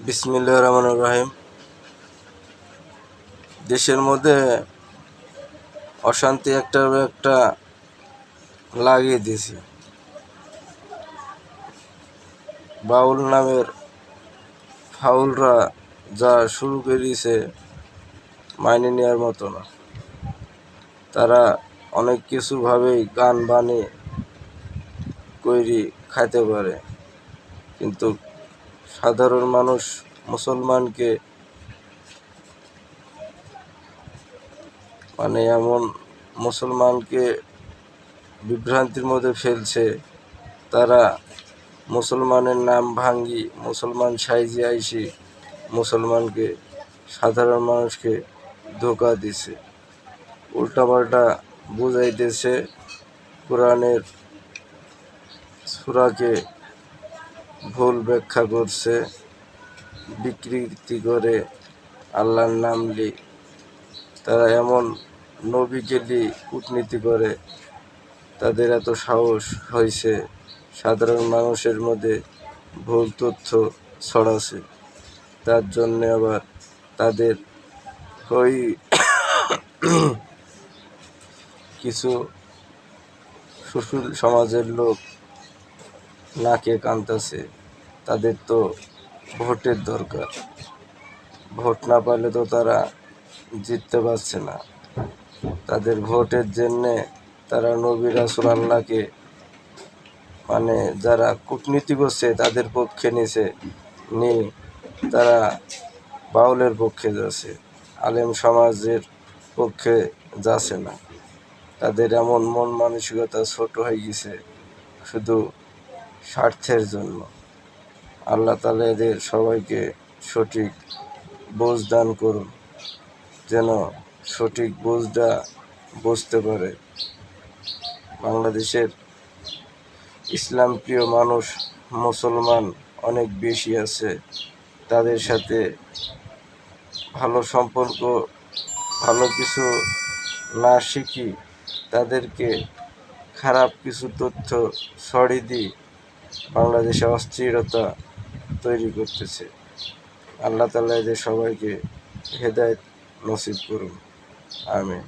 বিসমিল্লাহির রহমানির রহিম। দেশের মধ্যে অশান্তি একটা লাগিয়ে দিয়েছে। বাউল নামের ফাউলরা যা শুরু করেছে মাইনে নেওয়ার মতো না। তারা অনেক কিছু ভাবেই গান বানিয়ে কইরি খাইতে পারে, কিন্তু সাধারণ মানুষ মুসলমানকে এমন মুসলমানকে বিভ্রান্তির মধ্যে ফেলছে। তারা মুসলমানের নাম ভাঙ্গি মুসলমান সাইজে আইসি মুসলমানকে, সাধারণ মানুষকে ধোঁকা দিছে, উল্টাপাল্টা বুঝাইতেছে, কোরআনের সূরাকে ভুল ব্যাখ্যা করছে, বিকৃতি করে আল্লাহর নাম লি। তারা এমন নবীকে লি কূটনীতি করে। তাদের এত সাহস হয়েছে সাধারণ মানুষের মধ্যে ভুল তথ্য ছড়াছে। তার জন্যে আবার তাদের ওই কিছু সুশীল সমাজের লোক নাকে কানতাছে। তাদের তো ভোটের দরকার, ভোট না পাইলে তো তারা জিততে পারছে না। তাদের ভোটের জন্যে তারা নবী রাসূল আল্লাহকে যারা কূটনীতি করছে তাদের পক্ষে নিয়ে তারা বাউলের পক্ষে যাচ্ছে, আলেম সমাজের পক্ষে যাচ্ছে না। তাদের এমন মন মানসিকতা ছোট হয়ে গেছে শুধু স্বার্থের জন্য। আল্লাহ তাআলা এদের সবাইকে সঠিক বুঝ দান করুন, যেন সঠিক বুঝটা বুঝতে পারে। বাংলাদেশের ইসলাম প্রিয় মানুষ মুসলমান অনেক বেশি আছে। তাদের সাথে ভালো সম্পর্ক, ভালো কিছু না শিখি তাদেরকে খারাপ কিছু তথ্য ছড়িয়ে দিই, বাংলাদেশে অস্থিরতা তৈরি করতেছে। আল্লাহ তাআলা এদের সবাইকে হেদায়েত নসিব করুন, আমিন।